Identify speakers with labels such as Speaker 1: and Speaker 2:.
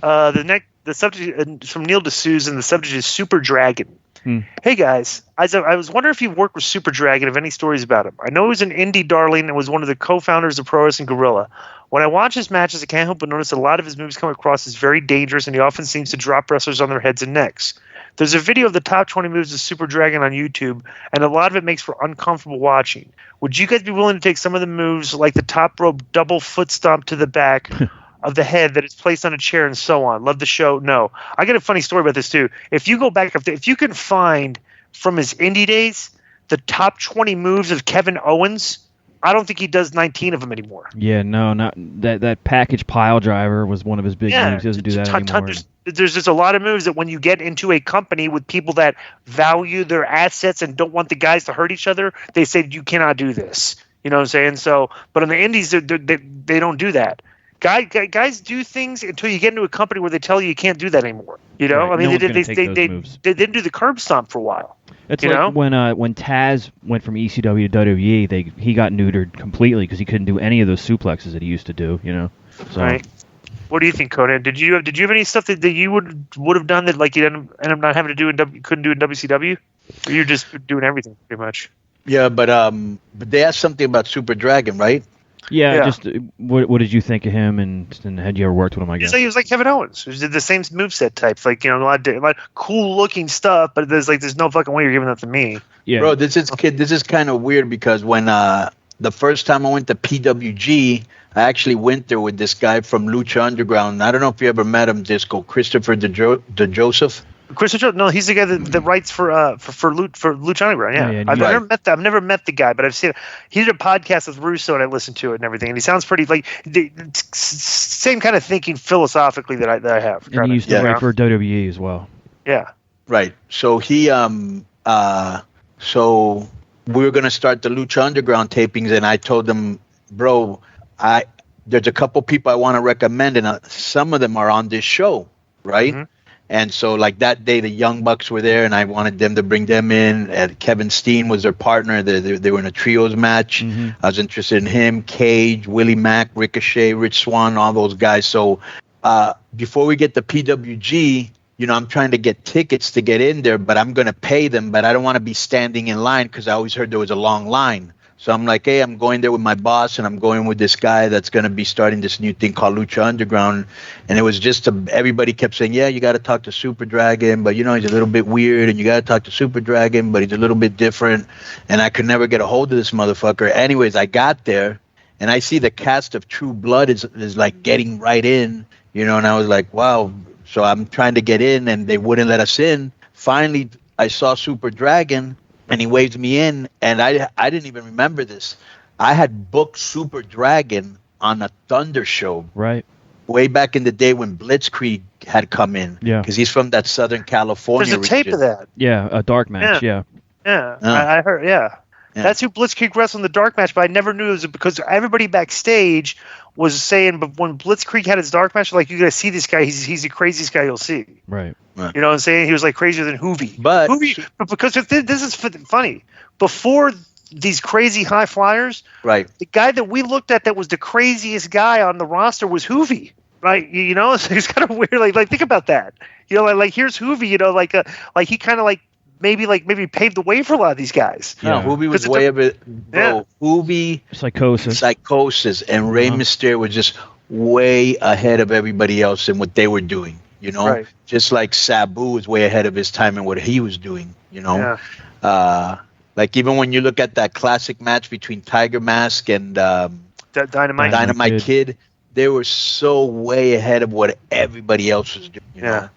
Speaker 1: The subject from Neil D'Souza, and the subject is Super Dragon. Hey guys, I was wondering if you worked with Super Dragon, if any stories about him. I know he was an indie darling and was one of the co-founders of Pro Wrestling Guerrilla. When I watch his matches, I can't help but notice that a lot of his moves come across as very dangerous, and he often seems to drop wrestlers on their heads and necks. There's a video of the top 20 moves of Super Dragon on YouTube, and a lot of it makes for uncomfortable watching. Would you guys be willing to take some of the moves, like the top rope double foot stomp to the back of the head that is placed on a chair and so on? Love the show. No. I got a funny story about this too. If you go back, if you can find from his indie days the top 20 moves of Kevin Owens, I don't think he does 19 of them anymore.
Speaker 2: Yeah, no, not that package pile driver was one of his big moves. He doesn't do that anymore.
Speaker 1: There's just a lot of moves that when you get into a company with people that value their assets and don't want the guys to hurt each other, they say you cannot do this. You know what I'm saying? So, but on the indies, they don't do that. Guys do things until you get into a company where they tell you can't do that anymore. You know,
Speaker 2: right.
Speaker 1: I mean,
Speaker 2: No
Speaker 1: they didn't do the curb stomp for a while.
Speaker 2: It's like when Taz went from ECW to WWE, he got neutered completely because he couldn't do any of those suplexes that he used to do. You know, so.
Speaker 1: Right. What do you think, Konnan? Did you have any stuff that you would have done that like you ended up not having to do couldn't do in WCW? Or you're just doing everything pretty much?
Speaker 3: Yeah, but they asked something about Super Dragon, right?
Speaker 2: Yeah. Just what did you think of him, and had you ever worked with him? I guess
Speaker 1: he was like Kevin Owens, who did the same moveset types, like a lot of cool looking stuff. But there's no fucking way you're giving that to me.
Speaker 2: Yeah,
Speaker 3: bro, this is kind of weird because when the first time I went to PWG, I actually went there with this guy from Lucha Underground. I don't know if you ever met him, Disco, Christopher DeJoseph.
Speaker 1: Christopher, no, he's the guy that writes for Lucha Underground. Yeah, I've never met the guy, but I've seen it. He did a podcast with Russo, and I listened to it and everything. And he sounds pretty like same kind of thinking philosophically that I have.
Speaker 2: And he used to write for WWE as well.
Speaker 1: Yeah.
Speaker 3: Right. So he so we were gonna start the Lucha Underground tapings, and I told him, bro, there's a couple people I want to recommend, and some of them are on this show, right? Mm-hmm. And so, like that day, the Young Bucks were there, and I wanted them to bring them in. And Kevin Steen was their partner. They were in a trios match. Mm-hmm. I was interested in him, Cage, Willie Mack, Ricochet, Rich Swann, all those guys. So before we get to PWG, I'm trying to get tickets to get in there, but I'm going to pay them. But I don't want to be standing in line because I always heard there was a long line. So I'm like, hey, I'm going there with my boss, and I'm going with this guy that's going to be starting this new thing called Lucha Underground. And it was just everybody kept saying, yeah, you got to talk to Super Dragon, but he's a little bit weird, and you got to talk to Super Dragon, but he's a little bit different. And I could never get a hold of this motherfucker. Anyways, I got there, and I see the cast of True Blood is like getting right in, and I was like, wow. So I'm trying to get in, and they wouldn't let us in. Finally, I saw Super Dragon, and he waved me in, and I didn't even remember this. I had booked Super Dragon on a Thunder show.
Speaker 2: Right.
Speaker 3: Way back in the day when Blitzkrieg had come in.
Speaker 2: Yeah.
Speaker 3: Because he's from that Southern California
Speaker 1: region. There's a tape of that.
Speaker 2: Yeah, a dark match, yeah.
Speaker 1: Yeah, I heard, yeah. That's who Blitzkrieg wrestled in the dark match, but I never knew it was because everybody backstage was saying, but when Blitzkrieg had his dark match, like, you gotta see this guy, he's the craziest guy you'll see.
Speaker 2: Right.
Speaker 1: You know what I'm saying? He was like crazier than Hoovy.
Speaker 3: But
Speaker 1: because this is funny. Before these crazy high flyers,
Speaker 3: right? The
Speaker 1: guy that we looked at that was the craziest guy on the roster was Hoovy. Right, so it's kind of weird. Like think about that. Like here's Hoovy. Like he kind of maybe paved the way for a lot of these guys.
Speaker 3: Yeah, Hoovy was way of it, bro. Yeah. Hoovy, Psychosis, and Rey Mysterio was just way ahead of everybody else in what they were doing.
Speaker 1: Right.
Speaker 3: Just like Sabu was way ahead of his time in what he was doing.
Speaker 1: Yeah.
Speaker 3: Like even when you look at that classic match between Tiger Mask and
Speaker 1: Dynamite
Speaker 3: Kid, they were so way ahead of what everybody else was doing.